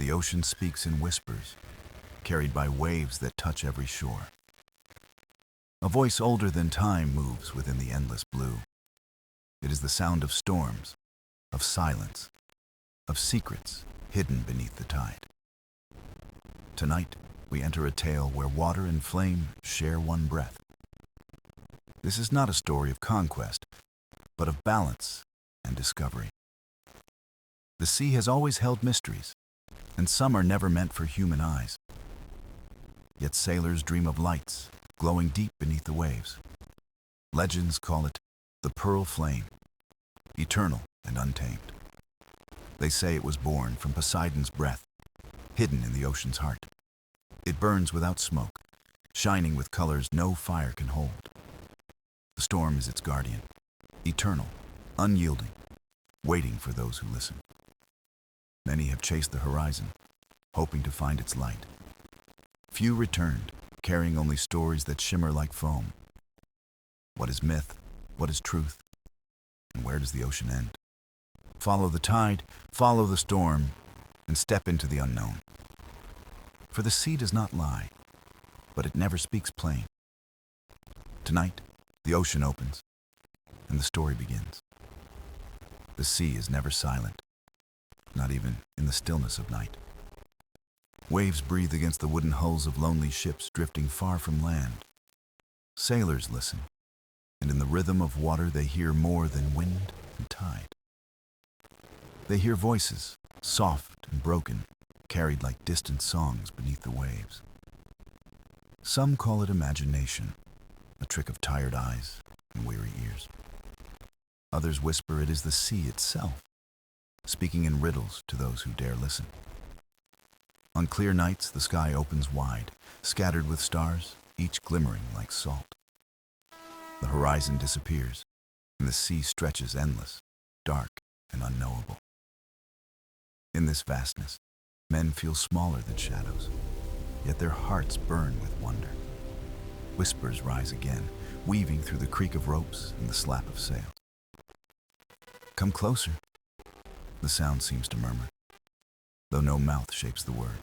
The ocean speaks in whispers, carried by waves that touch every shore. A voice older than time moves within the endless blue. It is the sound of storms, of silence, of secrets hidden beneath the tide. Tonight, we enter a tale where water and flame share one breath. This is not a story of conquest, but of balance and discovery. The sea has always held mysteries, and some are never meant for human eyes. Yet sailors dream of lights glowing deep beneath the waves. Legends call it the Pearl Flame, eternal and untamed. They say it was born from Poseidon's breath, hidden in the ocean's heart. It burns without smoke, shining with colors no fire can hold. The storm is its guardian, eternal, unyielding, waiting for those who listen. Many have chased the horizon, hoping to find its light. Few returned, carrying only stories that shimmer like foam. What is myth? What is truth? And where does the ocean end? Follow the tide, follow the storm, and step into the unknown. For the sea does not lie, but it never speaks plain. Tonight, the ocean opens, and the story begins. The sea is never silent, not even in the stillness of night. Waves breathe against the wooden hulls of lonely ships drifting far from land. Sailors listen, and in the rhythm of water they hear more than wind and tide. They hear voices, soft and broken, carried like distant songs beneath the waves. Some call it imagination, a trick of tired eyes and weary ears. Others whisper it is the sea itself, speaking in riddles to those who dare listen. On clear nights, the sky opens wide, scattered with stars, each glimmering like salt. The horizon disappears, and the sea stretches endless, dark and unknowable. In this vastness, men feel smaller than shadows, yet their hearts burn with wonder. Whispers rise again, weaving through the creak of ropes and the slap of sails. Come closer, the sound seems to murmur, though no mouth shapes the word.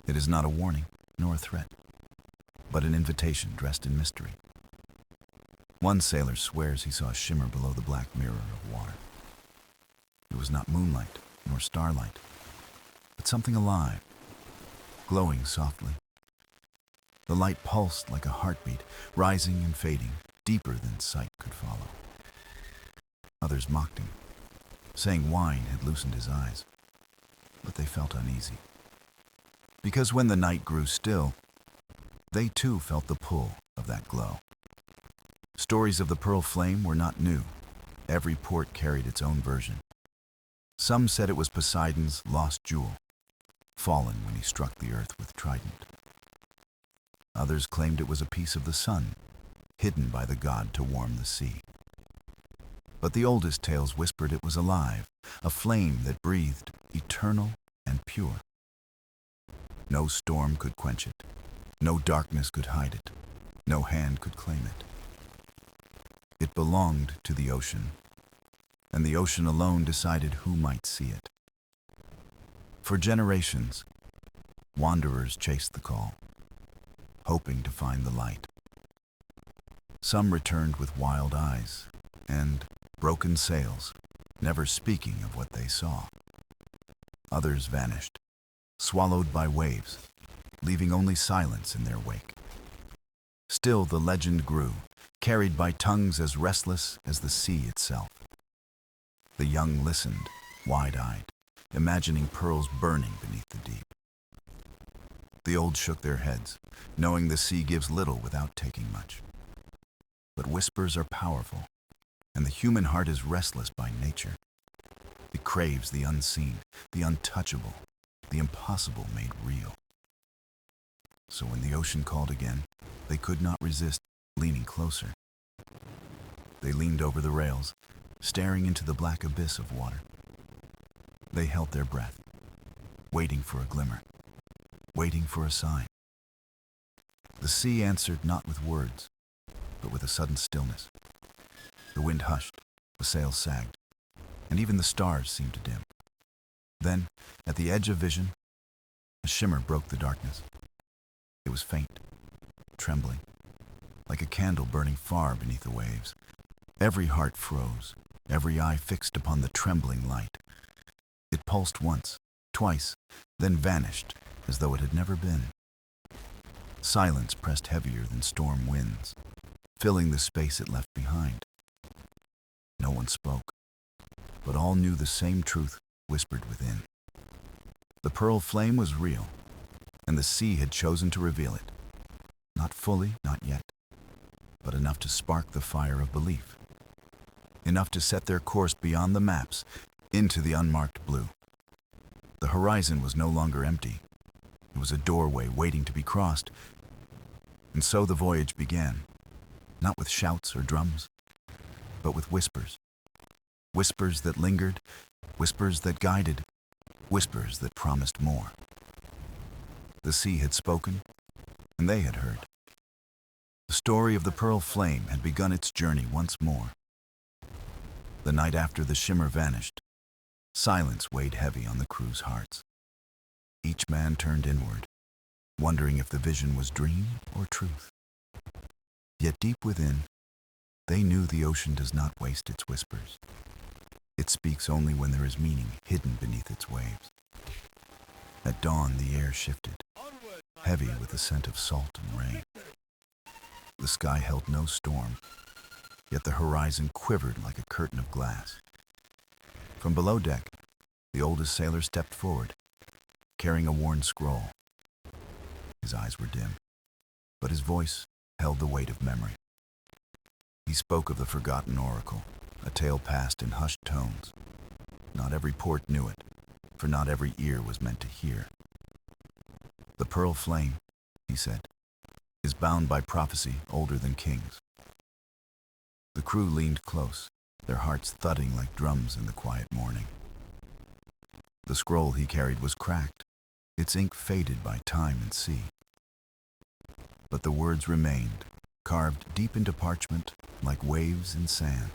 It is not a warning, nor a threat, but an invitation dressed in mystery. One sailor swears he saw a shimmer below the black mirror of water. It was not moonlight, nor starlight, but something alive, glowing softly. The light pulsed like a heartbeat, rising and fading, deeper than sight could follow. Others mocked him, saying wine had loosened his eyes, but they felt uneasy. Because when the night grew still, they too felt the pull of that glow. Stories of the Pearl Flame were not new. Every port carried its own version. Some said it was Poseidon's lost jewel, fallen when he struck the earth with trident. Others claimed it was a piece of the sun, hidden by the god to warm the sea. But the oldest tales whispered it was alive, a flame that breathed, eternal and pure. No storm could quench it, no darkness could hide it, no hand could claim it. It belonged to the ocean, and the ocean alone decided who might see it. For generations, wanderers chased the call, hoping to find the light. Some returned with wild eyes and broken sails, never speaking of what they saw. Others vanished, swallowed by waves, leaving only silence in their wake. Still the legend grew, carried by tongues as restless as the sea itself. The young listened, wide-eyed, imagining pearls burning beneath the deep. The old shook their heads, knowing the sea gives little without taking much. But whispers are powerful, and the human heart is restless by nature. It craves the unseen, the untouchable, the impossible made real. So when the ocean called again, they could not resist leaning closer. They leaned over the rails, staring into the black abyss of water. They held their breath, waiting for a glimmer, waiting for a sign. The sea answered not with words, but with a sudden stillness. The wind hushed, the sails sagged, and even the stars seemed to dim. Then, at the edge of vision, a shimmer broke the darkness. It was faint, trembling, like a candle burning far beneath the waves. Every heart froze, every eye fixed upon the trembling light. It pulsed once, twice, then vanished as though it had never been. Silence pressed heavier than storm winds, filling the space it left behind. No one spoke, but all knew the same truth whispered within. The pearl flame was real, and the sea had chosen to reveal it. Not fully, not yet, but enough to spark the fire of belief. Enough to set their course beyond the maps, into the unmarked blue. The horizon was no longer empty. It was a doorway waiting to be crossed. And so the voyage began, not with shouts or drums, but with whispers. Whispers that lingered, whispers that guided, whispers that promised more. The sea had spoken, and they had heard. The story of the pearl flame had begun its journey once more. The night after the shimmer vanished, silence weighed heavy on the crew's hearts. Each man turned inward, wondering if the vision was dream or truth. Yet deep within, they knew the ocean does not waste its whispers. It speaks only when there is meaning hidden beneath its waves. At dawn, the air shifted, heavy with the scent of salt and rain. The sky held no storm, yet the horizon quivered like a curtain of glass. From below deck, the oldest sailor stepped forward, carrying a worn scroll. His eyes were dim, but his voice held the weight of memory. He spoke of the forgotten oracle, a tale passed in hushed tones. Not every port knew it, for not every ear was meant to hear. The pearl flame, he said, is bound by prophecy older than kings. The crew leaned close, their hearts thudding like drums in the quiet morning. The scroll he carried was cracked, its ink faded by time and sea. But the words remained, carved deep into parchment like waves in sand.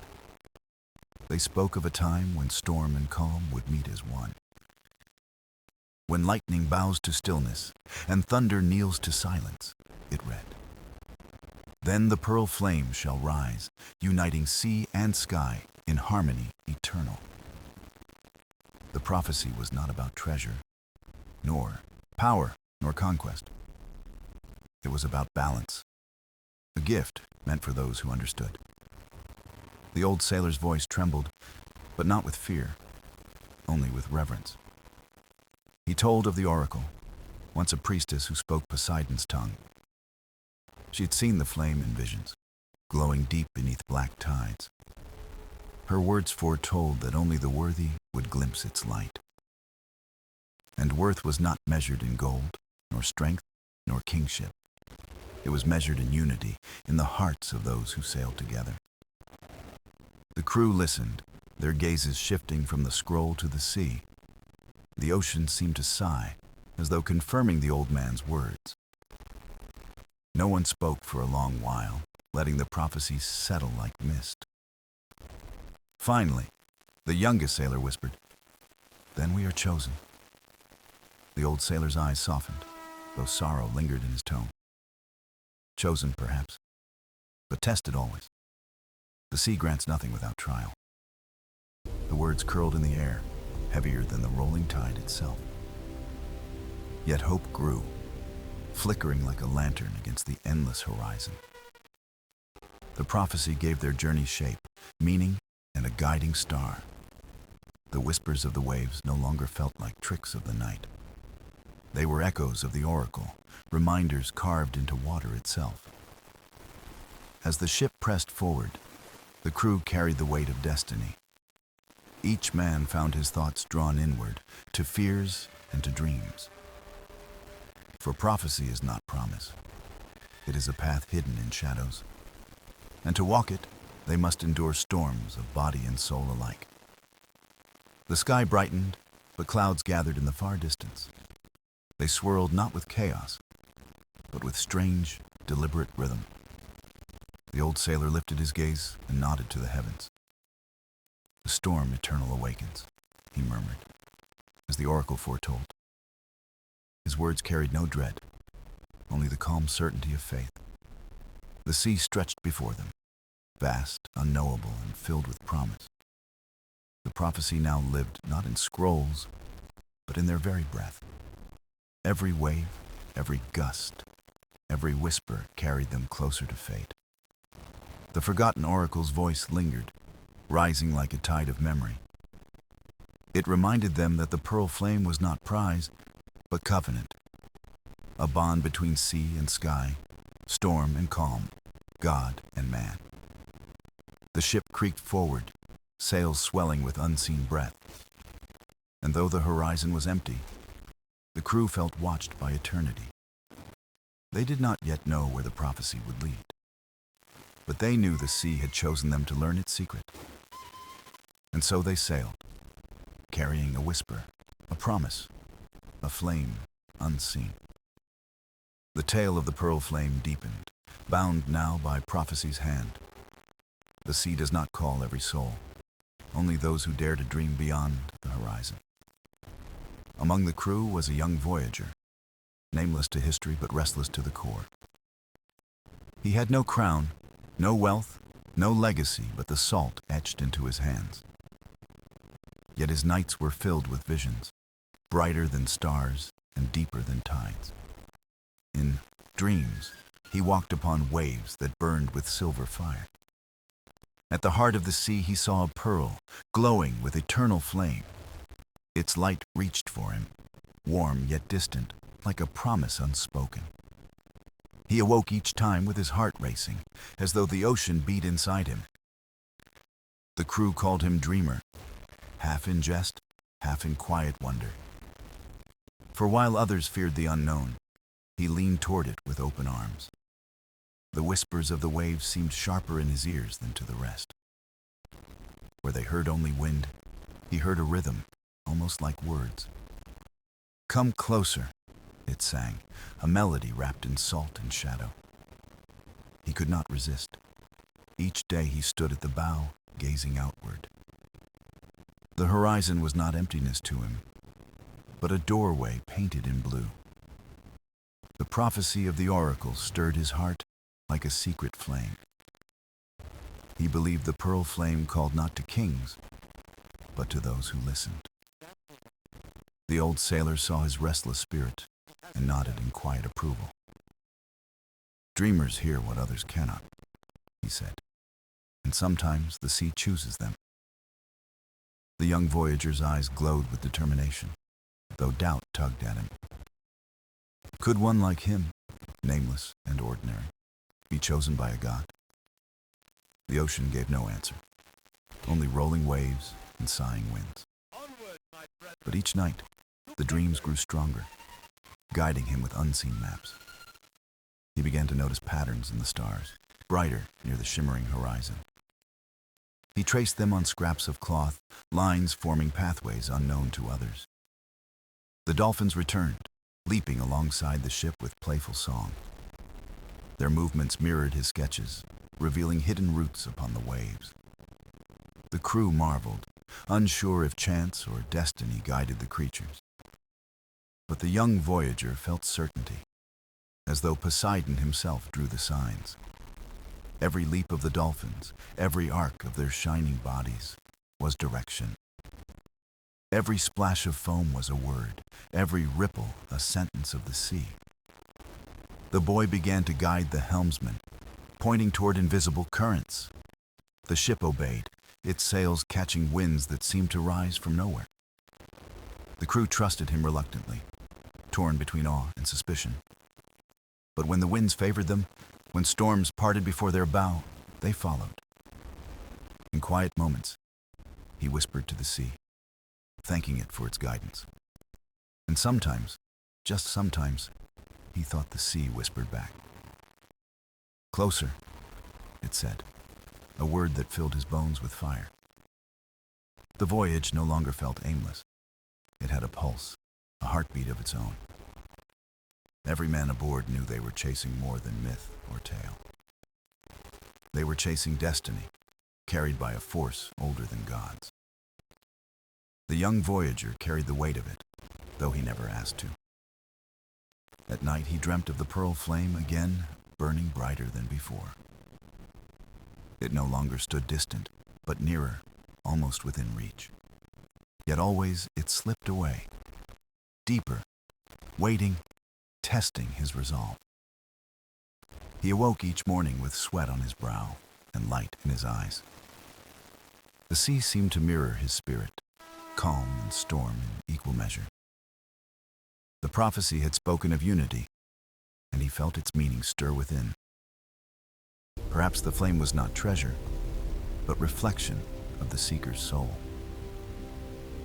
They spoke of a time when storm and calm would meet as one. When lightning bows to stillness and thunder kneels to silence, it read. Then the pearl flame shall rise, uniting sea and sky in harmony eternal. The prophecy was not about treasure, nor power, nor conquest. It was about balance, a gift meant for those who understood. The old sailor's voice trembled, but not with fear, only with reverence. He told of the oracle, once a priestess who spoke Poseidon's tongue. She had seen the flame in visions, glowing deep beneath black tides. Her words foretold that only the worthy would glimpse its light. And worth was not measured in gold, nor strength, nor kingship. It was measured in unity, in the hearts of those who sailed together. The crew listened, their gazes shifting from the scroll to the sea. The ocean seemed to sigh, as though confirming the old man's words. No one spoke for a long while, letting the prophecy settle like mist. Finally, the youngest sailor whispered, "Then we are chosen." The old sailor's eyes softened, though sorrow lingered in his tone. Chosen, perhaps, but tested always. The sea grants nothing without trial. The words curled in the air, heavier than the rolling tide itself. Yet hope grew, flickering like a lantern against the endless horizon. The prophecy gave their journey shape, meaning, and a guiding star. The whispers of the waves no longer felt like tricks of the night. They were echoes of the oracle, reminders carved into water itself. As the ship pressed forward, the crew carried the weight of destiny. Each man found his thoughts drawn inward, to fears and to dreams. For prophecy is not promise. It is a path hidden in shadows. And to walk it, they must endure storms of body and soul alike. The sky brightened, but clouds gathered in the far distance. They swirled not with chaos, but with strange, deliberate rhythm. The old sailor lifted his gaze and nodded to the heavens. "The storm eternal awakens," he murmured. as the oracle foretold. His words carried no dread, only the calm certainty of faith. The sea stretched before them, vast, unknowable, and filled with promise. The prophecy now lived not in scrolls, but in their very breath. Every wave, every gust, every whisper carried them closer to fate. The forgotten oracle's voice lingered, rising like a tide of memory. It reminded them that the pearl flame was not prize, but covenant, a bond between sea and sky, storm and calm, God and man. The ship creaked forward, sails swelling with unseen breath. And though the horizon was empty, the crew felt watched by eternity. They did not yet know where the prophecy would lead, but they knew the sea had chosen them to learn its secret. And so they sailed, carrying a whisper, a promise, a flame unseen. The tale of the pearl flame deepened, bound now by prophecy's hand. The sea does not call every soul, only those who dare to dream beyond the horizon. Among the crew was a young Voyager, nameless to history but restless to the core. He had no crown, no wealth, no legacy but the salt etched into his hands. Yet his nights were filled with visions, brighter than stars and deeper than tides. In dreams, he walked upon waves that burned with silver fire. At the heart of the sea he saw a pearl, glowing with eternal flame. Its light reached for him, warm yet distant, like a promise unspoken. He awoke each time with his heart racing, as though the ocean beat inside him. The crew called him Dreamer, half in jest, half in quiet wonder. For while others feared the unknown, he leaned toward it with open arms. The whispers of the waves seemed sharper in his ears than to the rest. Where they heard only wind, he heard a rhythm, almost like words. "Come closer," it sang, a melody wrapped in salt and shadow. He could not resist. Each day he stood at the bow, gazing outward. The horizon was not emptiness to him, but a doorway painted in blue. The prophecy of the oracle stirred his heart like a secret flame. He believed the pearl flame called not to kings, but to those who listened. The old sailor saw his restless spirit and nodded in quiet approval. "Dreamers hear what others cannot," he said, "and sometimes the sea chooses them." The young Voyager's eyes glowed with determination, though doubt tugged at him. Could one like him, nameless and ordinary, be chosen by a god? The ocean gave no answer, only rolling waves and sighing winds. But each night, the dreams grew stronger, guiding him with unseen maps. He began to notice patterns in the stars, brighter near the shimmering horizon. He traced them on scraps of cloth, lines forming pathways unknown to others. The dolphins returned, leaping alongside the ship with playful song. Their movements mirrored his sketches, revealing hidden roots upon the waves. The crew marveled, unsure if chance or destiny guided the creatures. But the young Voyager felt certainty, as though Poseidon himself drew the signs. Every leap of the dolphins, every arc of their shining bodies, was direction. Every splash of foam was a word, every ripple a sentence of the sea. The boy began to guide the helmsman, pointing toward invisible currents. The ship obeyed, its sails catching winds that seemed to rise from nowhere. The crew trusted him reluctantly, torn between awe and suspicion. But when the winds favored them, when storms parted before their bow, they followed. In quiet moments, he whispered to the sea, thanking it for its guidance. And sometimes, just sometimes, he thought the sea whispered back. "Closer," it said, a word that filled his bones with fire. The voyage no longer felt aimless. It had a pulse, a heartbeat of its own. Every man aboard knew they were chasing more than myth or tale. They were chasing destiny, carried by a force older than gods. The young Voyager carried the weight of it, though he never asked to. At night he dreamt of the pearl flame again, burning brighter than before. It no longer stood distant, but nearer, almost within reach. Yet always it slipped away, deeper, waiting, testing his resolve. He awoke each morning with sweat on his brow and light in his eyes. The sea seemed to mirror his spirit, calm and storm in equal measure. The prophecy had spoken of unity, and he felt its meaning stir within. Perhaps the flame was not treasure, but reflection of the seeker's soul.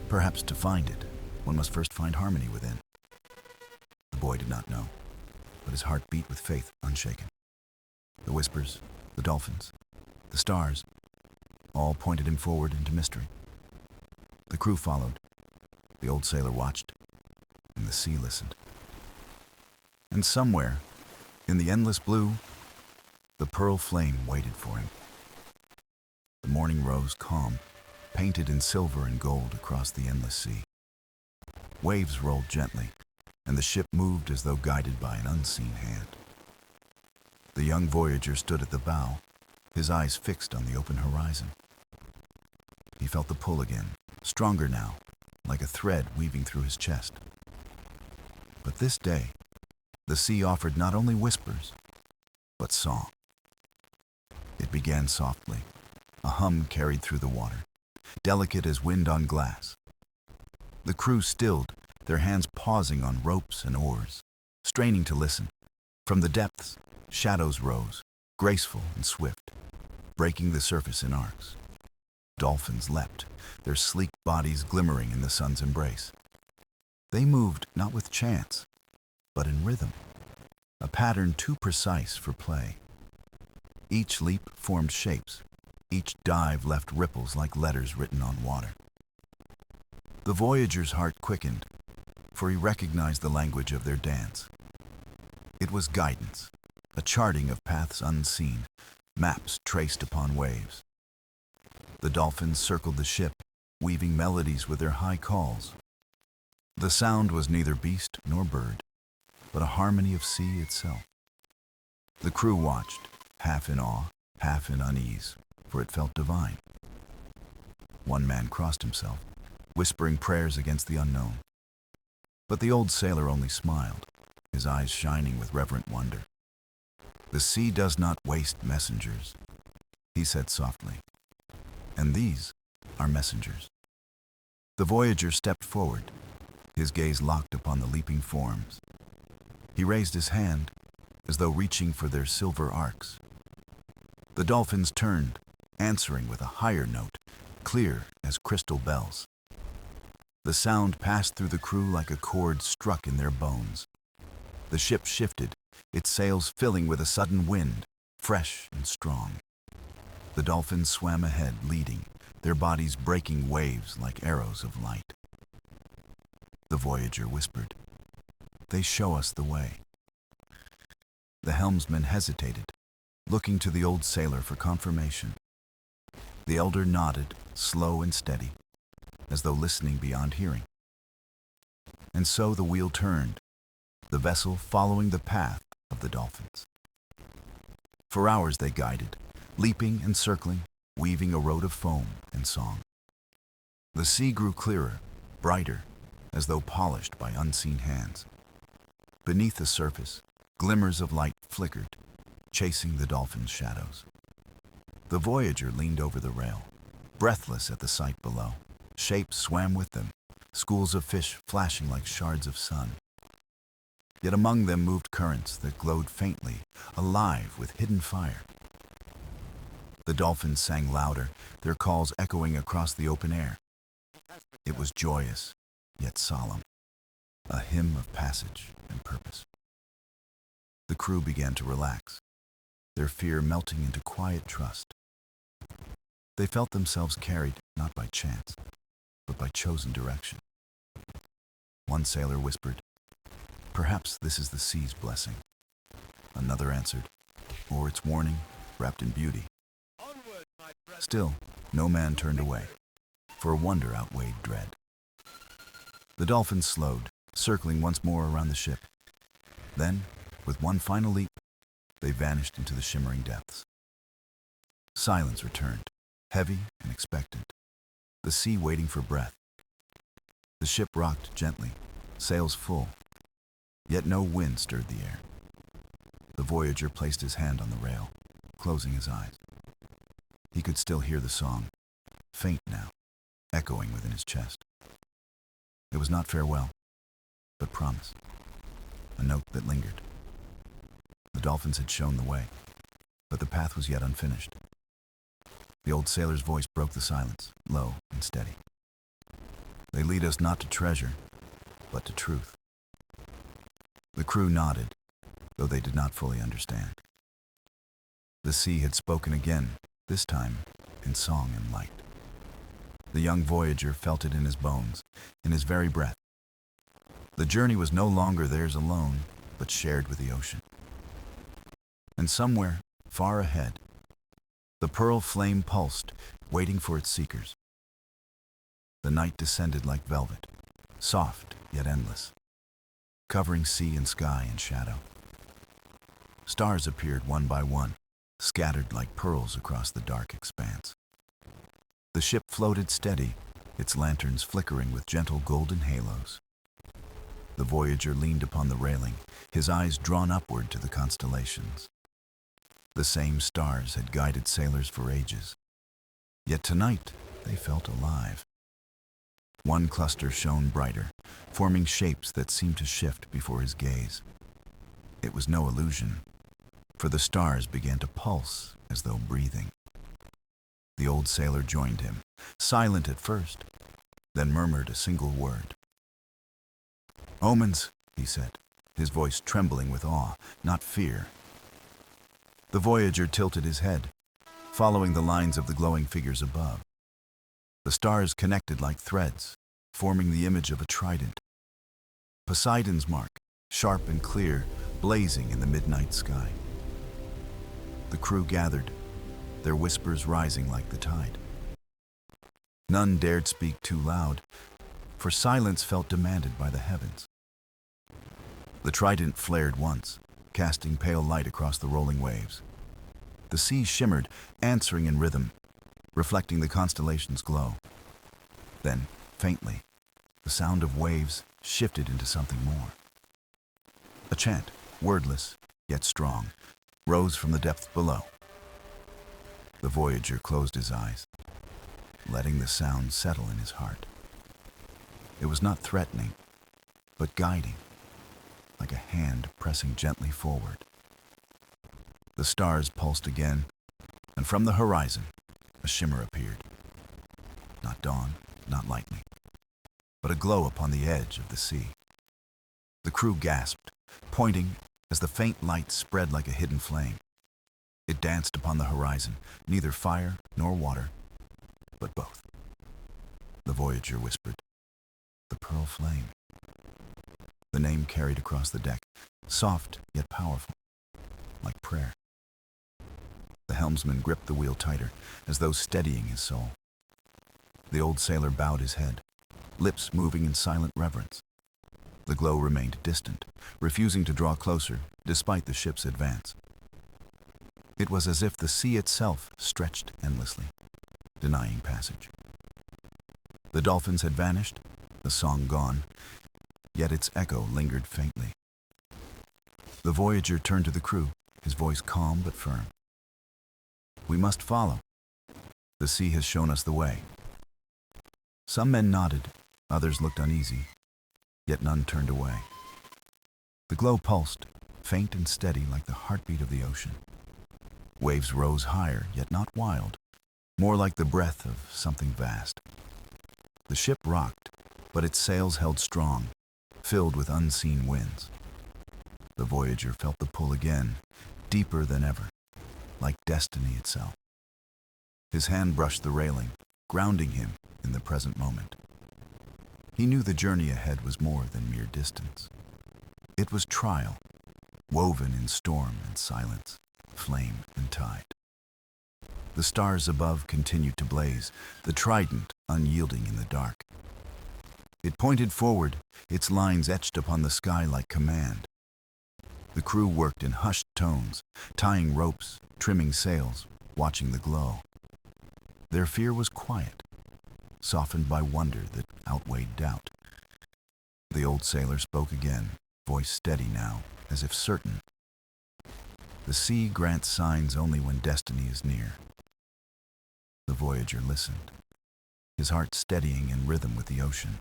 Perhaps to find it, one must first find harmony within. The boy did not know, but his heart beat with faith unshaken. The whispers, the dolphins, the stars, all pointed him forward into mystery. The crew followed, the old sailor watched, and the sea listened. And somewhere, in the endless blue, the pearl flame waited for him. The morning rose calm, painted in silver and gold across the endless sea. Waves rolled gently, and the ship moved as though guided by an unseen hand. The young Voyager stood at the bow, his eyes fixed on the open horizon. He felt the pull again, stronger now, like a thread weaving through his chest. But this day, the sea offered not only whispers, but song. It began softly. A hum carried through the water, delicate as wind on glass. The crew stilled, their hands pausing on ropes and oars, straining to listen. From the depths, shadows rose, graceful and swift, breaking the surface in arcs. Dolphins leapt, their sleek bodies glimmering in the sun's embrace. They moved not with chance, but in rhythm, a pattern too precise for play. Each leap formed shapes, each dive left ripples like letters written on water. The Voyager's heart quickened, for he recognized the language of their dance. It was guidance, a charting of paths unseen, maps traced upon waves. The dolphins circled the ship, weaving melodies with their high calls. The sound was neither beast nor bird, but a harmony of sea itself. The crew watched, half in awe, half in unease, for it felt divine. One man crossed himself, whispering prayers against the unknown. But the old sailor only smiled, his eyes shining with reverent wonder. "The sea does not waste messengers," he said softly, "and these are messengers." The Voyager stepped forward, his gaze locked upon the leaping forms. He raised his hand, as though reaching for their silver arcs. The dolphins turned, answering with a higher note, clear as crystal bells. The sound passed through the crew like a chord struck in their bones. The ship shifted, its sails filling with a sudden wind, fresh and strong. The dolphins swam ahead, leading, their bodies breaking waves like arrows of light. The Voyager whispered, "They show us the way." The helmsman hesitated, looking to the old sailor for confirmation. The elder nodded, slow and steady, as though listening beyond hearing. And so the wheel turned, the vessel following the path of the dolphins. For hours they guided, leaping and circling, weaving a road of foam and song. The sea grew clearer, brighter, as though polished by unseen hands. Beneath the surface, glimmers of light flickered, chasing the dolphins' shadows. The Voyager leaned over the rail, breathless at the sight below. Shapes swam with them, schools of fish flashing like shards of sun. Yet among them moved currents that glowed faintly, alive with hidden fire. The dolphins sang louder, their calls echoing across the open air. It was joyous, yet solemn, a hymn of passage and purpose. The crew began to relax, their fear melting into quiet trust. They felt themselves carried not by chance, but by chosen direction. One sailor whispered, "Perhaps this is the sea's blessing." Another answered, "Or its warning, wrapped in beauty." Still, no man turned away, for wonder outweighed dread. The dolphins slowed, circling once more around the ship. Then, with one final leap, they vanished into the shimmering depths. Silence returned, heavy and expectant, the sea waiting for breath. The ship rocked gently, sails full, yet no wind stirred the air. The Voyager placed his hand on the rail, closing his eyes. He could still hear the song, faint now, echoing within his chest. It was not farewell, but promise, a note that lingered. The dolphins had shown the way, but the path was yet unfinished. The old sailor's voice broke the silence, low and steady. They lead us not to treasure, but to truth. The crew nodded, though they did not fully understand. The sea had spoken again, this time in song and light. The young Voyager felt it in his bones, in his very breath. The journey was no longer theirs alone, but shared with the ocean. And somewhere, far ahead, the pearl flame pulsed, waiting for its seekers. The night descended like velvet, soft yet endless, covering sea and sky in shadow. Stars appeared one by one, scattered like pearls across the dark expanse. The ship floated steady, its lanterns flickering with gentle golden halos. The Voyager leaned upon the railing, his eyes drawn upward to the constellations. The same stars had guided sailors for ages, yet tonight they felt alive. One cluster shone brighter, forming shapes that seemed to shift before his gaze. It was no illusion, for the stars began to pulse as though breathing. The old sailor joined him, silent at first, then murmured a single word. "Omens," he said, his voice trembling with awe, not fear. The Voyager tilted his head, following the lines of the glowing figures above. The stars connected like threads, forming the image of a trident. Poseidon's mark, sharp and clear, blazing in the midnight sky. The crew gathered, their whispers rising like the tide. None dared speak too loud, for silence felt demanded by the heavens. The trident flared once, casting pale light across the rolling waves. The sea shimmered, answering in rhythm, reflecting the constellations' glow. Then, faintly, the sound of waves shifted into something more. A chant, wordless, yet strong, rose from the depths below. The Voyager closed his eyes, letting the sound settle in his heart. It was not threatening, but guiding, like a hand pressing gently forward. The stars pulsed again, and from the horizon, a shimmer appeared. Not dawn, not lightning, but a glow upon the edge of the sea. The crew gasped, pointing as the faint light spread like a hidden flame. It danced upon the horizon, neither fire nor water, but both. The Voyager whispered, "The Pearl Flame." The name carried across the deck, soft yet powerful, like prayer. The helmsman gripped the wheel tighter, as though steadying his soul. The old sailor bowed his head, lips moving in silent reverence. The glow remained distant, refusing to draw closer, despite the ship's advance. It was as if the sea itself stretched endlessly, denying passage. The dolphins had vanished, the song gone, yet its echo lingered faintly. The Voyager turned to the crew, his voice calm but firm. "We must follow. The sea has shown us the way." Some men nodded, others looked uneasy, yet none turned away. The glow pulsed, faint and steady like the heartbeat of the ocean. Waves rose higher, yet not wild, more like the breath of something vast. The ship rocked, but its sails held strong, filled with unseen winds. The Voyager felt the pull again, deeper than ever, like destiny itself. His hand brushed the railing, grounding him in the present moment. He knew the journey ahead was more than mere distance. It was trial, woven in storm and silence, flame and tide. The stars above continued to blaze, the trident unyielding in the dark. It pointed forward, its lines etched upon the sky like command. The crew worked in hushed tones, tying ropes, trimming sails, watching the glow. Their fear was quiet, softened by wonder that outweighed doubt. The old sailor spoke again, voice steady now, as if certain. The sea grants signs only when destiny is near. The Voyager listened, his heart steadying in rhythm with the ocean.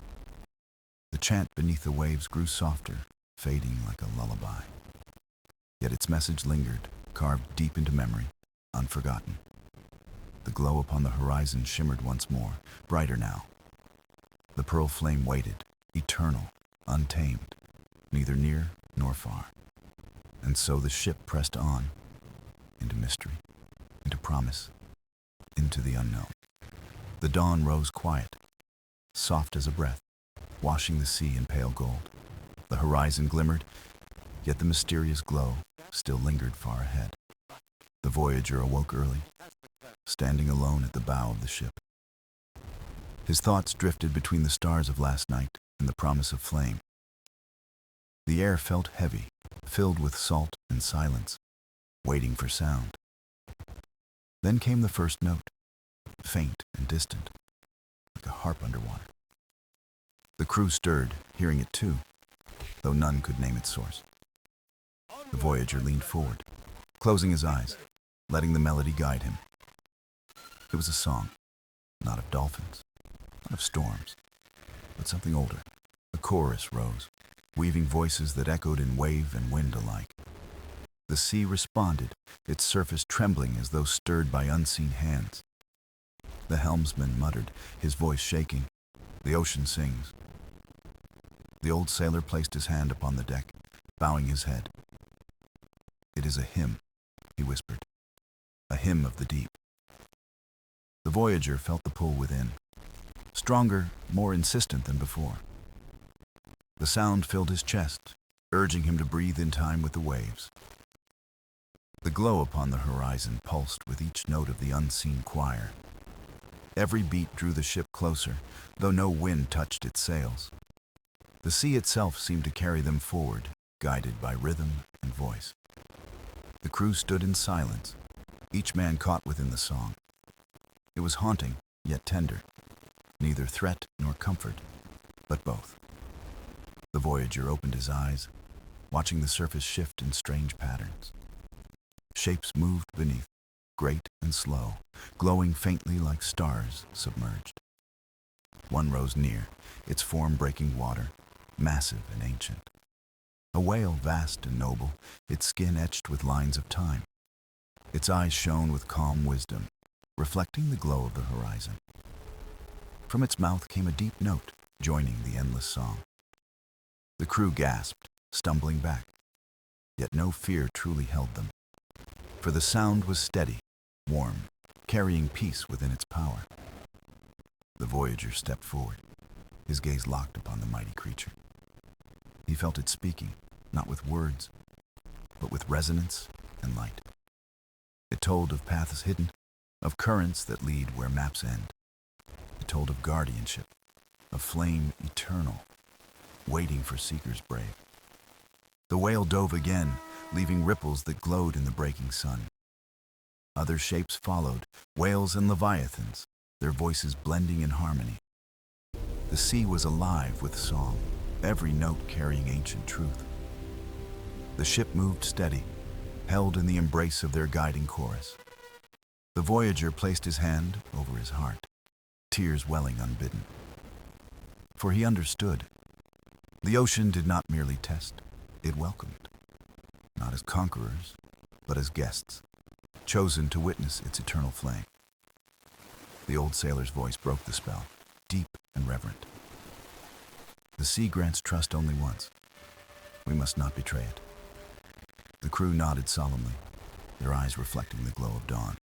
The chant beneath the waves grew softer, fading like a lullaby. Yet its message lingered, carved deep into memory, unforgotten. The glow upon the horizon shimmered once more, brighter now. The pearl flame waited, eternal, untamed, neither near nor far. And so the ship pressed on, into mystery, into promise, into the unknown. The dawn rose quiet, soft as a breath, washing the sea in pale gold. The horizon glimmered, yet the mysterious glow still lingered far ahead. The Voyager awoke early, standing alone at the bow of the ship. His thoughts drifted between the stars of last night and the promise of flame. The air felt heavy, filled with salt and silence, waiting for sound. Then came the first note, faint and distant, like a harp underwater. The crew stirred, hearing it too, though none could name its source. The Voyager leaned forward, closing his eyes, letting the melody guide him. It was a song, not of dolphins, not of storms, but something older. A chorus rose, weaving voices that echoed in wave and wind alike. The sea responded, its surface trembling as though stirred by unseen hands. The helmsman muttered, his voice shaking, "The ocean sings." The old sailor placed his hand upon the deck, bowing his head. "It is a hymn," he whispered, "a hymn of the deep." The Voyager felt the pull within, stronger, more insistent than before. The sound filled his chest, urging him to breathe in time with the waves. The glow upon the horizon pulsed with each note of the unseen choir. Every beat drew the ship closer, though no wind touched its sails. The sea itself seemed to carry them forward, guided by rhythm and voice. The crew stood in silence, each man caught within the song. It was haunting, yet tender, neither threat nor comfort, but both. The Voyager opened his eyes, watching the surface shift in strange patterns. Shapes moved beneath, great and slow, glowing faintly like stars submerged. One rose near, its form breaking water, massive and ancient. A whale vast and noble, its skin etched with lines of time. Its eyes shone with calm wisdom, reflecting the glow of the horizon. From its mouth came a deep note, joining the endless song. The crew gasped, stumbling back, yet no fear truly held them. For the sound was steady, warm, carrying peace within its power. The Voyager stepped forward, his gaze locked upon the mighty creature. He felt it speaking, not with words, but with resonance and light. It told of paths hidden, of currents that lead where maps end. It told of guardianship, of flame eternal, waiting for seekers brave. The whale dove again, leaving ripples that glowed in the breaking sun. Other shapes followed, whales and leviathans, their voices blending in harmony. The sea was alive with song, every note carrying ancient truth. The ship moved steady, held in the embrace of their guiding chorus. The Voyager placed his hand over his heart, tears welling unbidden. For he understood. The ocean did not merely test, it welcomed. Not as conquerors, but as guests, chosen to witness its eternal flame. The old sailor's voice broke the spell, deep and reverent. The sea grants trust only once. We must not betray it. The crew nodded solemnly, their eyes reflecting the glow of dawn.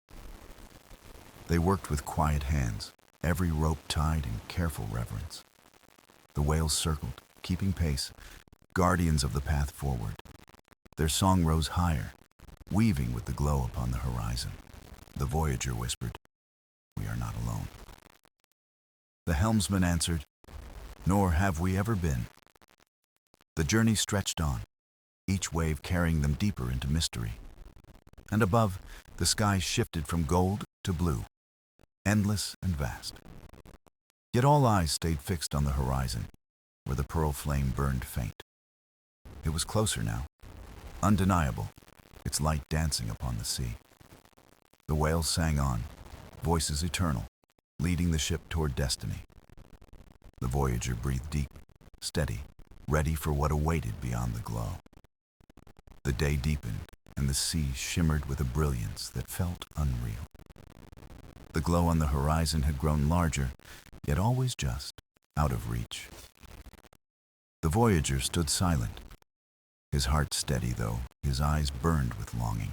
They worked with quiet hands, every rope tied in careful reverence. The whales circled, keeping pace, guardians of the path forward. Their song rose higher, weaving with the glow upon the horizon. The Voyager whispered, "We are not alone." The helmsman answered, nor have we ever been. The journey stretched on, each wave carrying them deeper into mystery. And above, the sky shifted from gold to blue, endless and vast. Yet all eyes stayed fixed on the horizon, where the pearl flame burned faint. It was closer now, undeniable, its light dancing upon the sea. The whales sang on, voices eternal, leading the ship toward destiny. The Voyager breathed deep, steady, ready for what awaited beyond the glow. The day deepened, and the sea shimmered with a brilliance that felt unreal. The glow on the horizon had grown larger, yet always just out of reach. The Voyager stood silent, his heart steady, though his eyes burned with longing.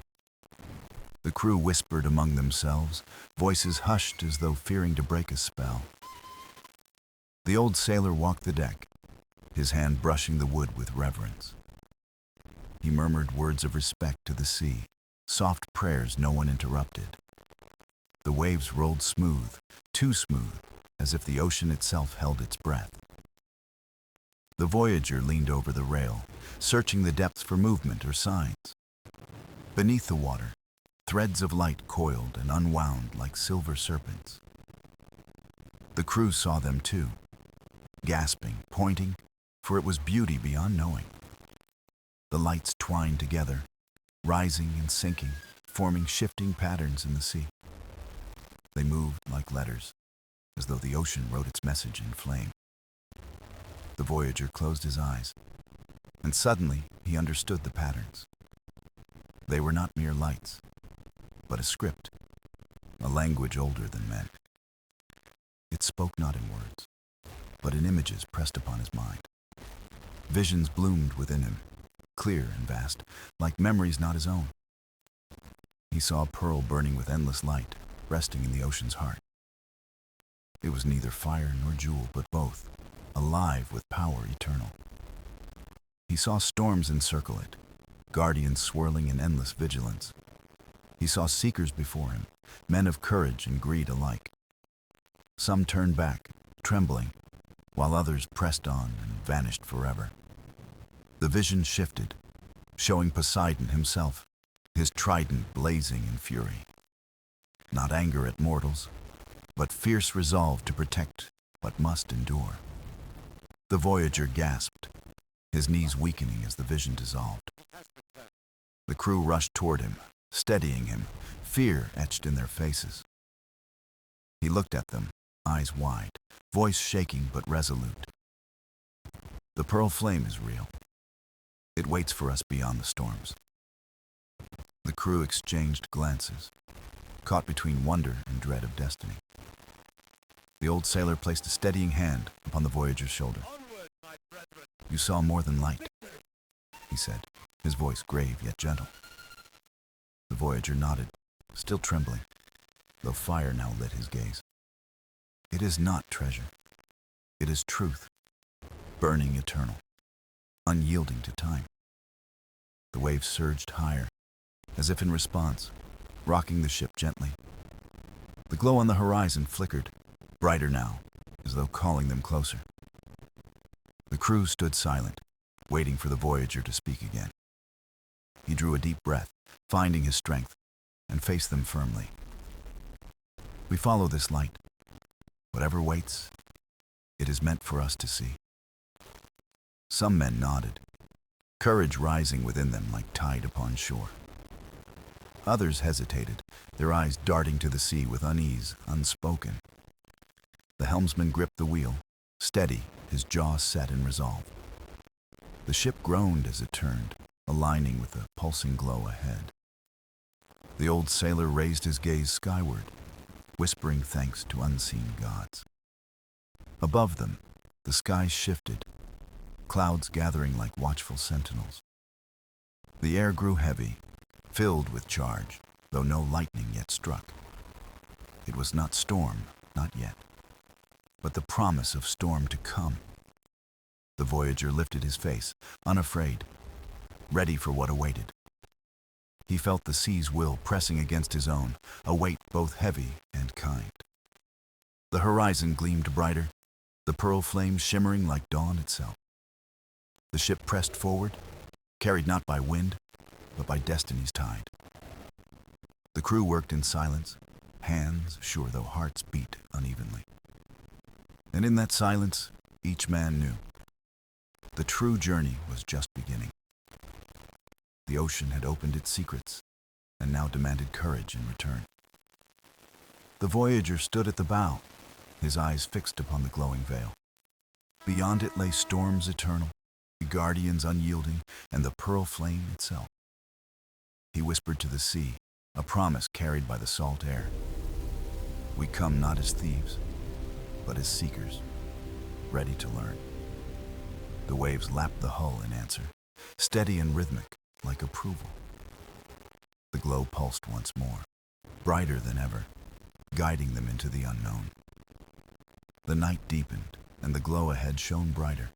The crew whispered among themselves, voices hushed as though fearing to break a spell. The old sailor walked the deck, his hand brushing the wood with reverence. He murmured words of respect to the sea, soft prayers no one interrupted. The waves rolled smooth, too smooth, as if the ocean itself held its breath. The Voyager leaned over the rail, searching the depths for movement or signs. Beneath the water, threads of light coiled and unwound like silver serpents. The crew saw them too, gasping, pointing, for it was beauty beyond knowing. The lights twined together, rising and sinking, forming shifting patterns in the sea. They moved like letters, as though the ocean wrote its message in flame. The Voyager closed his eyes, and suddenly he understood the patterns. They were not mere lights, but a script, a language older than men. It spoke not in words, but in images pressed upon his mind. Visions bloomed within him, clear and vast, like memories not his own. He saw a pearl burning with endless light, resting in the ocean's heart. It was neither fire nor jewel, but both, alive with power eternal. He saw storms encircle it, guardians swirling in endless vigilance. He saw seekers before him, men of courage and greed alike. Some turned back, trembling, while others pressed on and vanished forever. The vision shifted, showing Poseidon himself, his trident blazing in fury. Not anger at mortals, but fierce resolve to protect what must endure. The Voyager gasped, his knees weakening as the vision dissolved. The crew rushed toward him, steadying him, fear etched in their faces. He looked at them, eyes wide, voice shaking but resolute. The pearl flame is real. It waits for us beyond the storms. The crew exchanged glances, caught between wonder and dread of destiny. The old sailor placed a steadying hand upon the Voyager's shoulder. "You saw more than light," he said, his voice grave yet gentle. The Voyager nodded, still trembling, though fire now lit his gaze. "It is not treasure. It is truth, burning eternal, unyielding to time." The waves surged higher, as if in response, rocking the ship gently. The glow on the horizon flickered, brighter now, as though calling them closer. The crew stood silent, waiting for the Voyager to speak again. He drew a deep breath, finding his strength, and faced them firmly. "We follow this light. Whatever waits, it is meant for us to see." Some men nodded, courage rising within them like tide upon shore. Others hesitated, their eyes darting to the sea with unease unspoken. The helmsman gripped the wheel, steady, his jaw set in resolve. The ship groaned as it turned, aligning with the pulsing glow ahead. The old sailor raised his gaze skyward, whispering thanks to unseen gods. Above them, the sky shifted, clouds gathering like watchful sentinels. The air grew heavy, filled with charge, though no lightning yet struck. It was not storm, not yet, but the promise of storm to come. The Voyager lifted his face, unafraid, ready for what awaited. He felt the sea's will pressing against his own, a weight both heavy and kind. The horizon gleamed brighter, the pearl flame shimmering like dawn itself. The ship pressed forward, carried not by wind, but by destiny's tide. The crew worked in silence, hands sure though hearts beat unevenly. And in that silence, each man knew the true journey was just beginning. The ocean had opened its secrets and now demanded courage in return. The Voyager stood at the bow, his eyes fixed upon the glowing veil. Beyond it lay storms eternal, the guardians unyielding, and the pearl flame itself. He whispered to the sea, a promise carried by the salt air. We come not as thieves, but as seekers, ready to learn. The waves lapped the hull in answer, steady and rhythmic, like approval. The glow pulsed once more, brighter than ever, guiding them into the unknown. The night deepened, and the glow ahead shone brighter,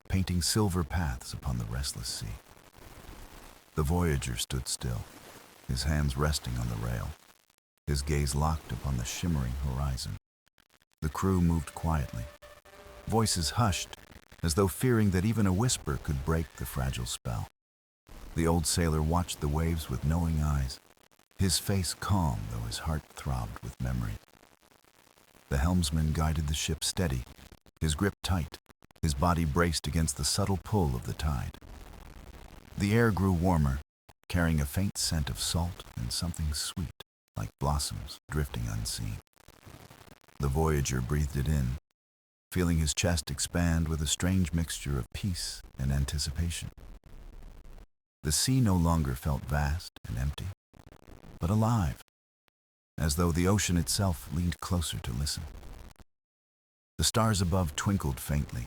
painting silver paths upon the restless sea. The Voyager stood still, his hands resting on the rail, his gaze locked upon the shimmering horizon. The crew moved quietly, voices hushed, as though fearing that even a whisper could break the fragile spell. The old sailor watched the waves with knowing eyes, his face calm though his heart throbbed with memory. The helmsman guided the ship steady, his grip tight, his body braced against the subtle pull of the tide. The air grew warmer, carrying a faint scent of salt and something sweet, like blossoms drifting unseen. The Voyager breathed it in, feeling his chest expand with a strange mixture of peace and anticipation. The sea no longer felt vast and empty, but alive, as though the ocean itself leaned closer to listen. The stars above twinkled faintly,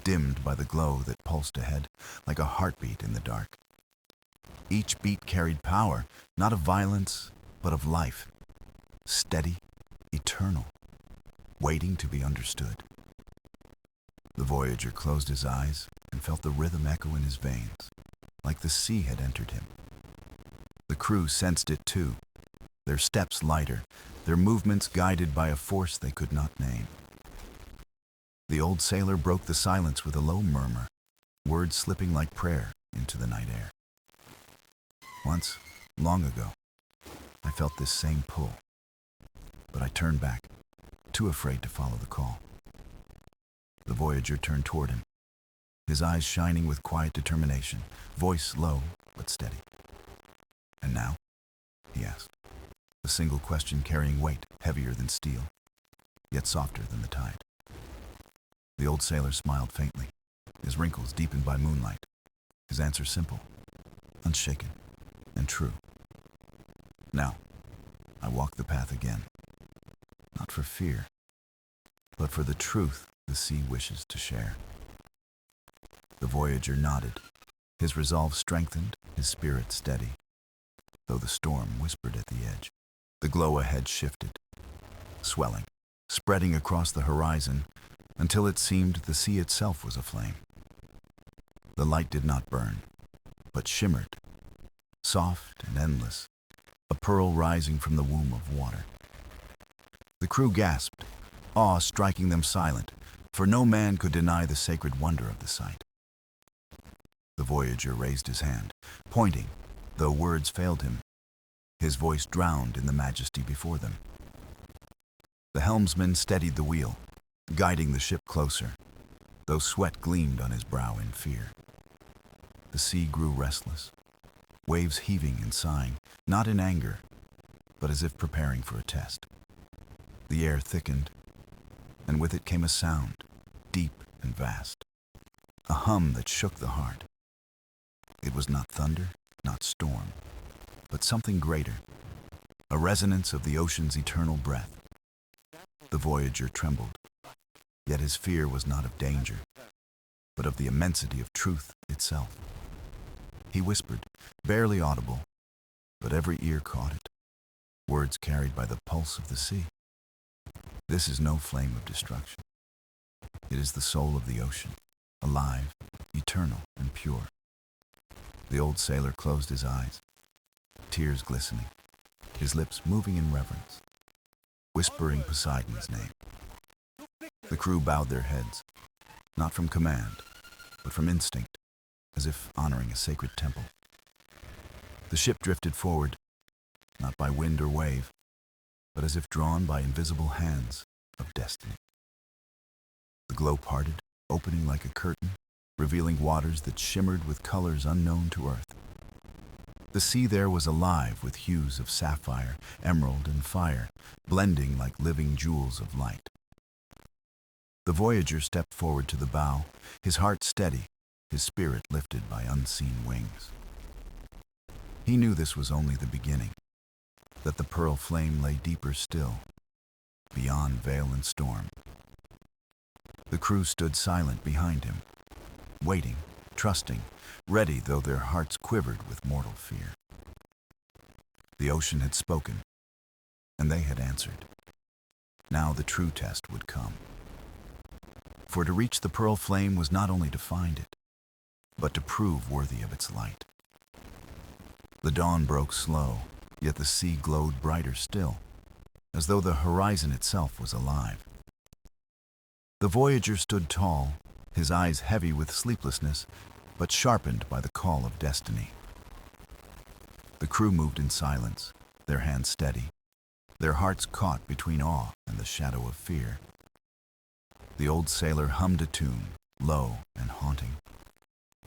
dimmed by the glow that pulsed ahead like a heartbeat in the dark. Each beat carried power, not of violence, but of life, steady, eternal, waiting to be understood. The Voyager closed his eyes and felt the rhythm echo in his veins, like the sea had entered him. The crew sensed it too, their steps lighter, their movements guided by a force they could not name. The old sailor broke the silence with a low murmur, words slipping like prayer into the night air. Once, long ago, I felt this same pull, but I turned back, too afraid to follow the call. The Voyager turned toward him, his eyes shining with quiet determination, voice low but steady. "And now?" he asked, a single question carrying weight heavier than steel, yet softer than the tide. The old sailor smiled faintly, his wrinkles deepened by moonlight, his answer simple, unshaken, and true. "Now, I walk the path again, not for fear, but for the truth the sea wishes to share." The Voyager nodded, his resolve strengthened, his spirit steady, though the storm whispered at the edge. The glow ahead shifted, swelling, spreading across the horizon until it seemed the sea itself was aflame. The light did not burn, but shimmered, soft and endless, a pearl rising from the womb of water. The crew gasped, awe striking them silent, for no man could deny the sacred wonder of the sight. The Voyager raised his hand, pointing, though words failed him, his voice drowned in the majesty before them. The helmsman steadied the wheel, guiding the ship closer, though sweat gleamed on his brow in fear. The sea grew restless, waves heaving and sighing, not in anger, but as if preparing for a test. The air thickened, and with it came a sound, deep and vast, a hum that shook the heart. It was not thunder, not storm, but something greater, a resonance of the ocean's eternal breath. The Voyager trembled, yet his fear was not of danger, but of the immensity of truth itself. He whispered, barely audible, but every ear caught it, words carried by the pulse of the sea. "This is no flame of destruction. It is the soul of the ocean, alive, eternal, and pure." The old sailor closed his eyes, tears glistening, his lips moving in reverence, whispering Poseidon's name. The crew bowed their heads, not from command, but from instinct, as if honoring a sacred temple. The ship drifted forward, not by wind or wave, but as if drawn by invisible hands of destiny. The glow parted, opening like a curtain, revealing waters that shimmered with colors unknown to Earth. The sea there was alive with hues of sapphire, emerald, and fire, blending like living jewels of light. The Voyager stepped forward to the bow, his heart steady, his spirit lifted by unseen wings. He knew this was only the beginning, that the pearl flame lay deeper still, beyond veil and storm. The crew stood silent behind him, waiting, trusting, ready though their hearts quivered with mortal fear. The ocean had spoken, and they had answered. Now the true test would come. For to reach the pearl flame was not only to find it, but to prove worthy of its light. The dawn broke slow, yet the sea glowed brighter still, as though the horizon itself was alive. The Voyager stood tall, his eyes heavy with sleeplessness, but sharpened by the call of destiny. The crew moved in silence, their hands steady, their hearts caught between awe and the shadow of fear. The old sailor hummed a tune, low and haunting,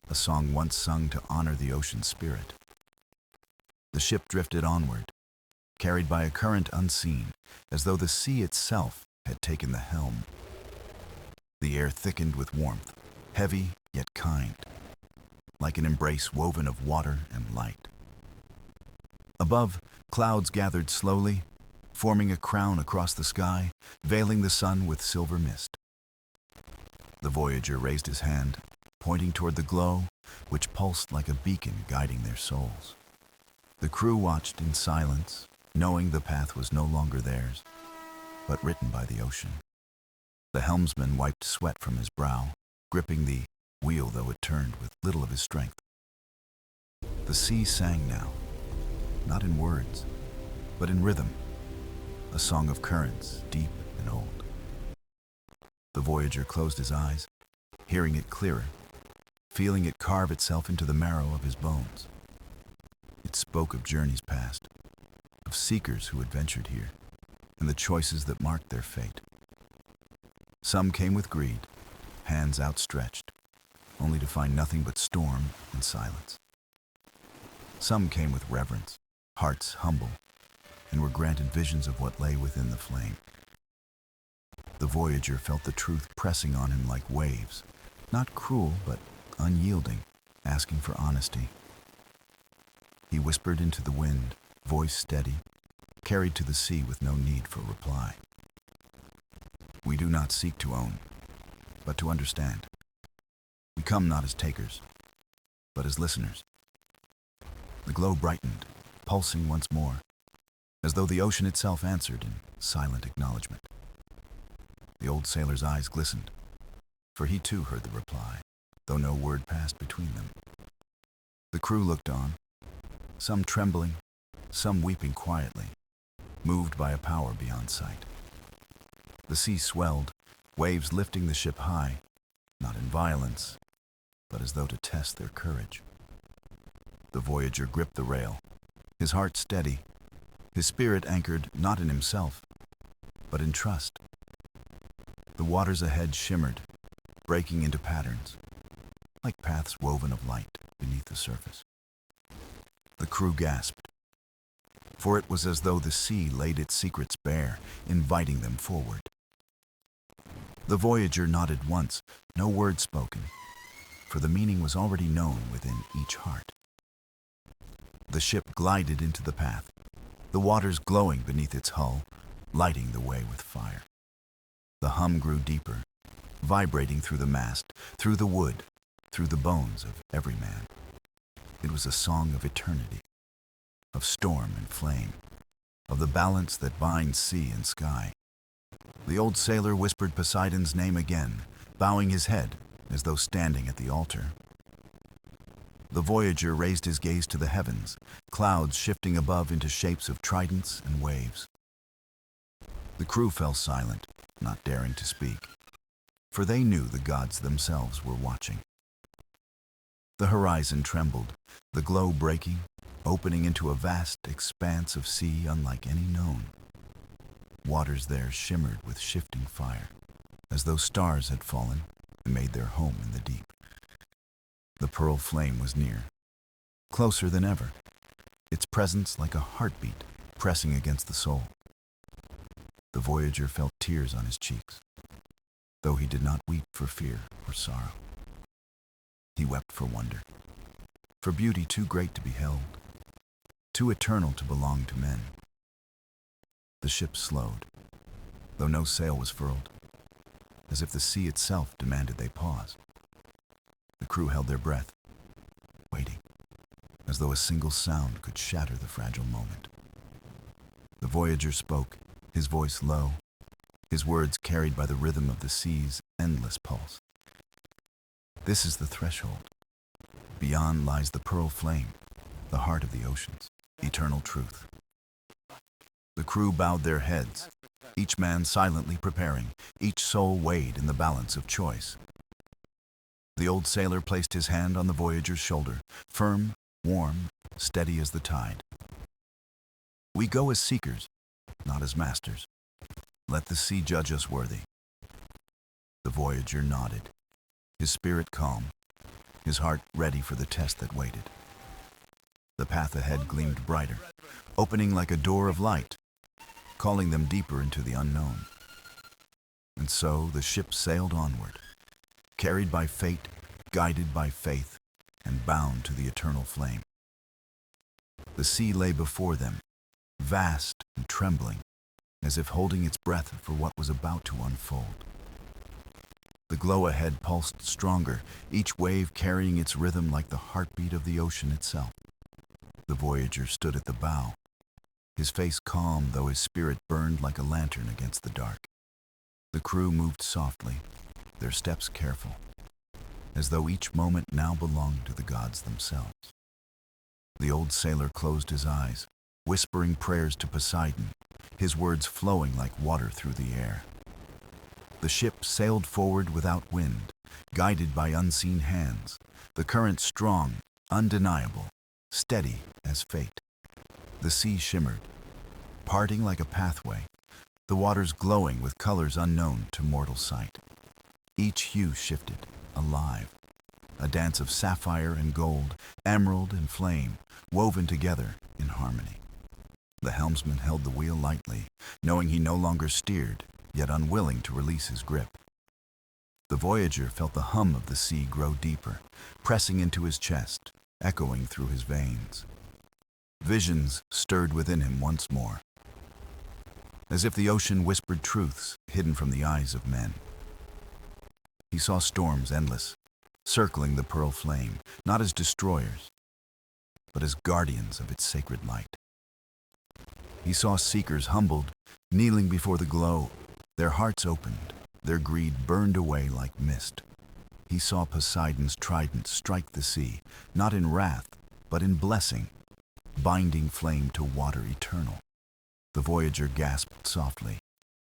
a song once sung to honor the ocean's spirit. The ship drifted onward, carried by a current unseen, as though the sea itself had taken the helm. The air thickened with warmth, heavy yet kind, like an embrace woven of water and light. Above, clouds gathered slowly, forming a crown across the sky, veiling the sun with silver mist. The Voyager raised his hand, pointing toward the glow, which pulsed like a beacon guiding their souls. The crew watched in silence, knowing the path was no longer theirs, but written by the ocean. The helmsman wiped sweat from his brow, gripping the wheel though it turned with little of his strength. The sea sang now, not in words, but in rhythm, a song of currents deep and old. The Voyager closed his eyes, hearing it clearer, feeling it carve itself into the marrow of his bones. It spoke of journeys past, of seekers who had ventured here, and the choices that marked their fate. Some came with greed, hands outstretched, only to find nothing but storm and silence. Some came with reverence, hearts humble, and were granted visions of what lay within the flame. The Voyager felt the truth pressing on him like waves, not cruel but unyielding, asking for honesty. He whispered into the wind, voice steady, carried to the sea with no need for reply. We do not seek to own, but to understand. We come not as takers, but as listeners. The glow brightened, pulsing once more, as though the ocean itself answered in silent acknowledgement. The old sailor's eyes glistened, for he too heard the reply, though no word passed between them. The crew looked on, some trembling, some weeping quietly, moved by a power beyond sight. The sea swelled, waves lifting the ship high, not in violence, but as though to test their courage. The Voyager gripped the rail, his heart steady, his spirit anchored not in himself, but in trust. The waters ahead shimmered, breaking into patterns, like paths woven of light beneath the surface. The crew gasped, for it was as though the sea laid its secrets bare, inviting them forward. The Voyager nodded once, no word spoken, for the meaning was already known within each heart. The ship glided into the path, the waters glowing beneath its hull, lighting the way with fire. The hum grew deeper, vibrating through the mast, through the wood, through the bones of every man. It was a song of eternity, of storm and flame, of the balance that binds sea and sky. The old sailor whispered Poseidon's name again, bowing his head as though standing at the altar. The Voyager raised his gaze to the heavens, clouds shifting above into shapes of tridents and waves. The crew fell silent, not daring to speak, for they knew the gods themselves were watching. The horizon trembled, the glow breaking, opening into a vast expanse of sea unlike any known. Waters there shimmered with shifting fire, as though stars had fallen and made their home in the deep. The pearl flame was near, closer than ever, its presence like a heartbeat pressing against the soul. The Voyager felt tears on his cheeks, though he did not weep for fear or sorrow. He wept for wonder, for beauty too great to be held, too eternal to belong to men. The ship slowed, though no sail was furled, as if the sea itself demanded they pause. The crew held their breath, waiting, as though a single sound could shatter the fragile moment. The Voyager spoke, his voice low, his words carried by the rhythm of the sea's endless pulse. This is the threshold. Beyond lies the pearl flame, the heart of the oceans, eternal truth. The crew bowed their heads, each man silently preparing, each soul weighed in the balance of choice. The old sailor placed his hand on the Voyager's shoulder, firm, warm, steady as the tide. We go as seekers, not as masters. Let the sea judge us worthy. The Voyager nodded, his spirit calm, his heart ready for the test that waited. The path ahead gleamed brighter, opening like a door of light, calling them deeper into the unknown. And so the ship sailed onward, carried by fate, guided by faith, and bound to the eternal flame. The sea lay before them, vast and trembling, as if holding its breath for what was about to unfold. The glow ahead pulsed stronger, each wave carrying its rhythm like the heartbeat of the ocean itself. The Voyager stood at the bow, his face calm though his spirit burned like a lantern against the dark. The crew moved softly, their steps careful, as though each moment now belonged to the gods themselves. The old sailor closed his eyes, whispering prayers to Poseidon, his words flowing like water through the air. The ship sailed forward without wind, guided by unseen hands, the current strong, undeniable, steady as fate. The sea shimmered, parting like a pathway, the waters glowing with colors unknown to mortal sight. Each hue shifted, alive, a dance of sapphire and gold, emerald and flame, woven together in harmony. The helmsman held the wheel lightly, knowing he no longer steered, yet unwilling to release his grip. The Voyager felt the hum of the sea grow deeper, pressing into his chest, echoing through his veins. Visions stirred within him once more, as if the ocean whispered truths hidden from the eyes of men. He saw storms endless, circling the pearl flame, not as destroyers, but as guardians of its sacred light. He saw seekers humbled, kneeling before the glow, their hearts opened, their greed burned away like mist. He saw Poseidon's trident strike the sea, not in wrath, but in blessing, binding flame to water eternal. The Voyager gasped softly,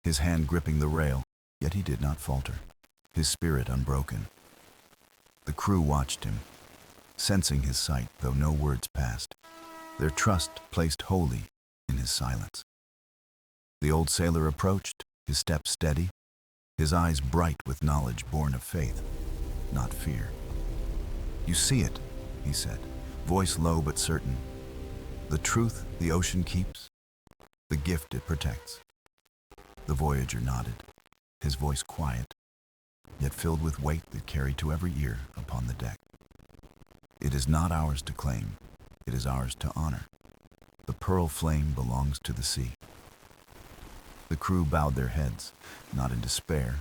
his hand gripping the rail, yet he did not falter, his spirit unbroken. The crew watched him, sensing his sight, though no words passed, their trust placed wholly in his silence. The old sailor approached, his step steady, his eyes bright with knowledge born of faith, not fear. "You see it," he said, voice low but certain. "The truth the ocean keeps, the gift it protects." The Voyager nodded, his voice quiet, yet filled with weight that carried to every ear upon the deck. "It is not ours to claim, it is ours to honor. The pearl flame belongs to the sea." The crew bowed their heads, not in despair,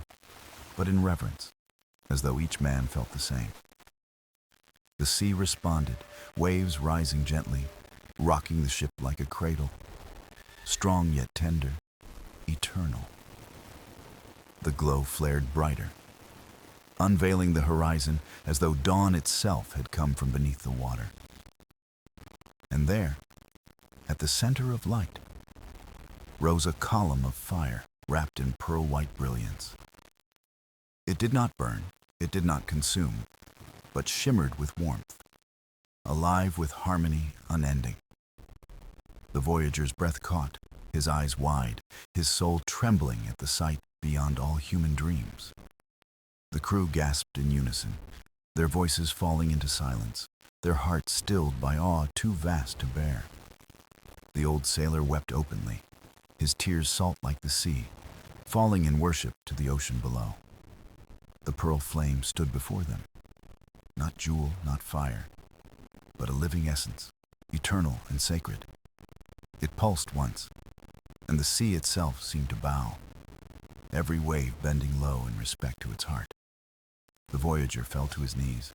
but in reverence, as though each man felt the same. The sea responded, waves rising gently, rocking the ship like a cradle, strong yet tender, eternal. The glow flared brighter, unveiling the horizon as though dawn itself had come from beneath the water. And there, at the center of light, rose a column of fire wrapped in pearl-white brilliance. It did not burn, it did not consume, but shimmered with warmth, alive with harmony unending. The Voyager's breath caught, his eyes wide, his soul trembling at the sight beyond all human dreams. The crew gasped in unison, their voices falling into silence, their hearts stilled by awe too vast to bear. The old sailor wept openly, his tears salt like the sea, falling in worship to the ocean below. The pearl flame stood before them, not jewel, not fire, but a living essence, eternal and sacred. It pulsed once, and the sea itself seemed to bow, every wave bending low in respect to its heart. The Voyager fell to his knees,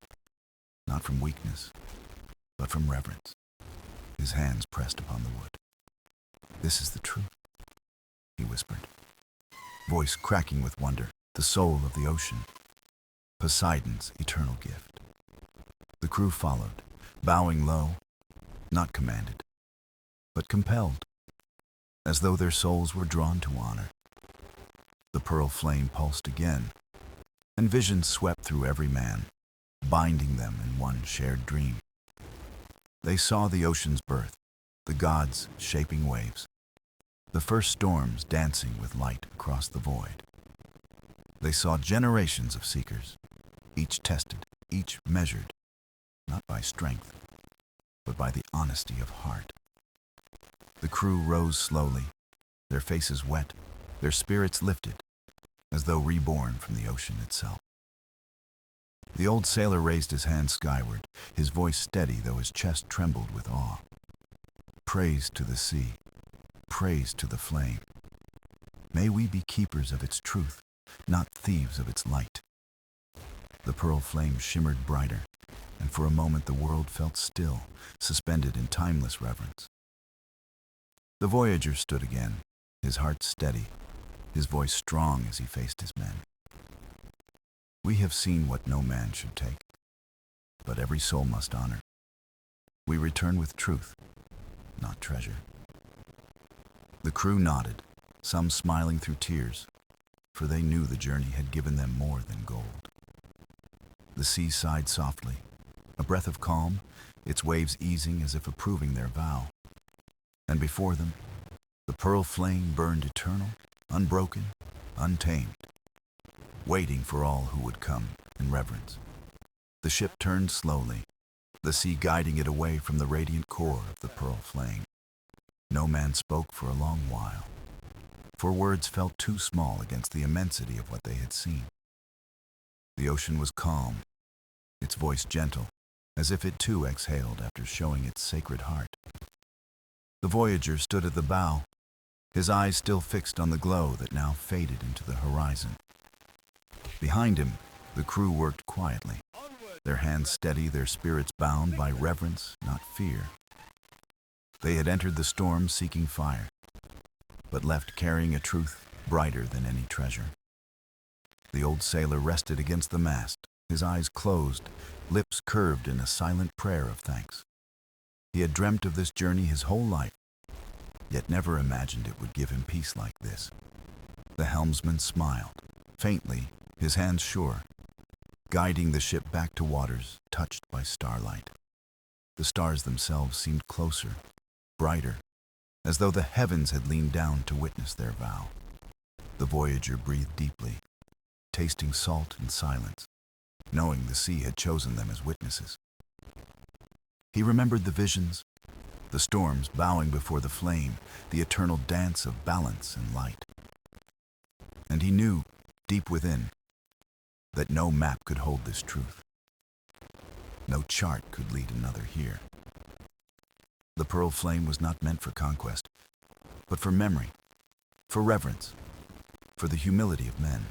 not from weakness, but from reverence, his hands pressed upon the wood. "This is the truth," he whispered, voice cracking with wonder, the soul of the ocean, Poseidon's eternal gift. The crew followed, bowing low, not commanded, but compelled, as though their souls were drawn to honor. The pearl flame pulsed again, and visions swept through every man, binding them in one shared dream. They saw the ocean's birth, the gods shaping waves, the first storms dancing with light across the void. They saw generations of seekers, each tested, each measured, not by strength, but by the honesty of heart. The crew rose slowly, their faces wet, their spirits lifted, as though reborn from the ocean itself. The old sailor raised his hand skyward, his voice steady though his chest trembled with awe. "Praise to the sea, praise to the flame. May we be keepers of its truth, not thieves of its light." The pearl flame shimmered brighter, and for a moment the world felt still, suspended in timeless reverence. The Voyager stood again, his heart steady, his voice strong as he faced his men. "We have seen what no man should take, but every soul must honor. We return with truth, not treasure." The crew nodded, some smiling through tears, for they knew the journey had given them more than gold. The sea sighed softly, a breath of calm, its waves easing as if approving their vow. And before them, the pearl flame burned eternal, unbroken, untamed, waiting for all who would come in reverence. The ship turned slowly, the sea guiding it away from the radiant core of the pearl flame. No man spoke for a long while, for words felt too small against the immensity of what they had seen. The ocean was calm, its voice gentle, as if it too exhaled after showing its sacred heart. The Voyager stood at the bow, his eyes still fixed on the glow that now faded into the horizon. Behind him, the crew worked quietly, their hands steady, their spirits bound by reverence, not fear. They had entered the storm seeking fire, but left carrying a truth brighter than any treasure. The old sailor rested against the mast, his eyes closed, lips curved in a silent prayer of thanks. He had dreamt of this journey his whole life, yet never imagined it would give him peace like this. The helmsman smiled, faintly, his hands sure, guiding the ship back to waters touched by starlight. The stars themselves seemed closer, brighter, as though the heavens had leaned down to witness their vow. The Voyager breathed deeply, tasting salt and silence, knowing the sea had chosen them as witnesses. He remembered the visions, the storms bowing before the flame, the eternal dance of balance and light. And he knew, deep within, that no map could hold this truth. No chart could lead another here. The pearl flame was not meant for conquest, but for memory, for reverence, for the humility of men.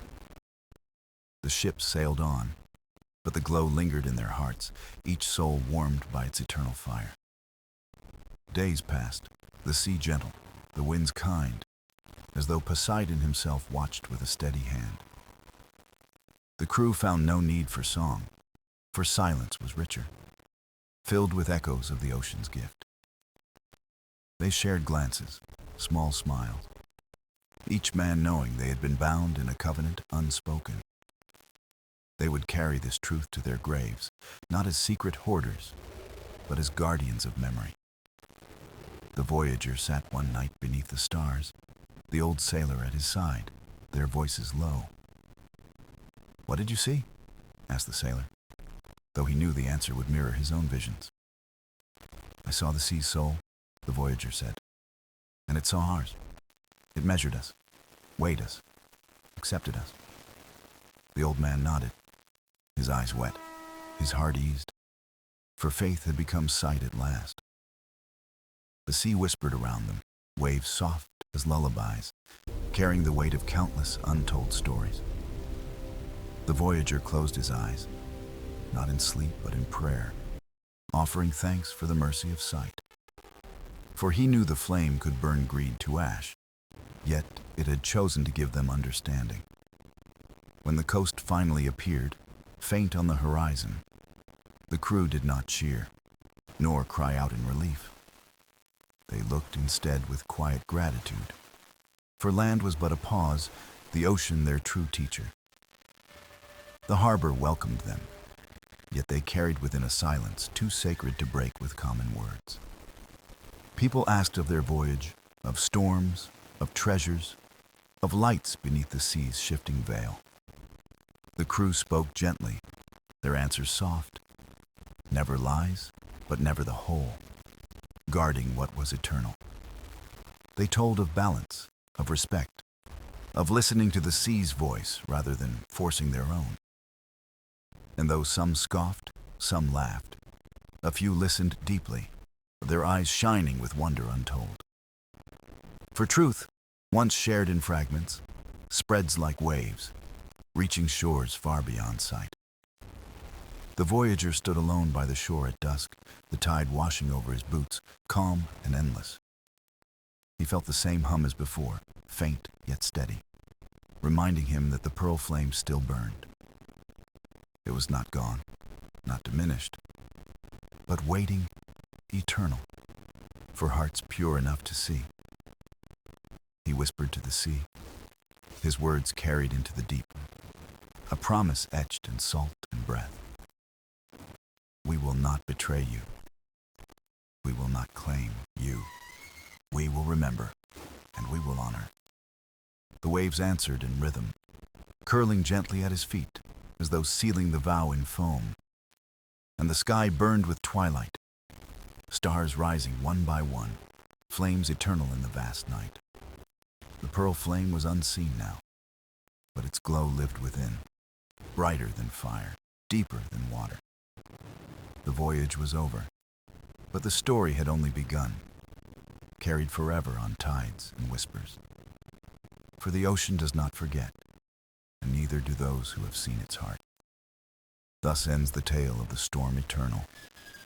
The ships sailed on, but the glow lingered in their hearts, each soul warmed by its eternal fire. Days passed, the sea gentle, the winds kind, as though Poseidon himself watched with a steady hand. The crew found no need for song, for silence was richer, filled with echoes of the ocean's gift. They shared glances, small smiles, each man knowing they had been bound in a covenant unspoken. They would carry this truth to their graves, not as secret hoarders, but as guardians of memory. The Voyager sat one night beneath the stars, the old sailor at his side, their voices low. "What did you see?" asked the sailor, though he knew the answer would mirror his own visions. "I saw the sea's soul," the Voyager said, "and it saw ours. It measured us, weighed us, accepted us." The old man nodded, his eyes wet, his heart eased, for faith had become sight at last. The sea whispered around them, waves soft as lullabies, carrying the weight of countless untold stories. The Voyager closed his eyes, not in sleep but in prayer, offering thanks for the mercy of sight. For he knew the flame could burn greed to ash, yet it had chosen to give them understanding. When the coast finally appeared, faint on the horizon, the crew did not cheer, nor cry out in relief. They looked instead with quiet gratitude, for land was but a pause, the ocean their true teacher. The harbor welcomed them, yet they carried within a silence too sacred to break with common words. People asked of their voyage, of storms, of treasures, of lights beneath the sea's shifting veil. The crew spoke gently, their answers soft. Never lies, but never the whole, guarding what was eternal. They told of balance, of respect, of listening to the sea's voice rather than forcing their own. And though some scoffed, some laughed, a few listened deeply, their eyes shining with wonder untold. For truth, once shared in fragments, spreads like waves, reaching shores far beyond sight. The Voyager stood alone by the shore at dusk, the tide washing over his boots, calm and endless. He felt the same hum as before, faint yet steady, reminding him that the pearl flame still burned. It was not gone, not diminished, but waiting, eternal, for hearts pure enough to see. He whispered to the sea, his words carried into the deep, a promise etched in salt and breath. We will not betray you. We will not claim you. We will remember, and we will honor. The waves answered in rhythm, curling gently at his feet, as though sealing the vow in foam. And the sky burned with twilight, stars rising one by one, flames eternal in the vast night. The pearl flame was unseen now, but its glow lived within, brighter than fire, deeper than water. The voyage was over, but the story had only begun, carried forever on tides and whispers. For the ocean does not forget, and neither do those who have seen its heart. Thus ends the tale of the storm eternal,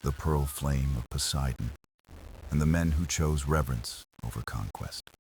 the pearl flame of Poseidon, and the men who chose reverence over conquest.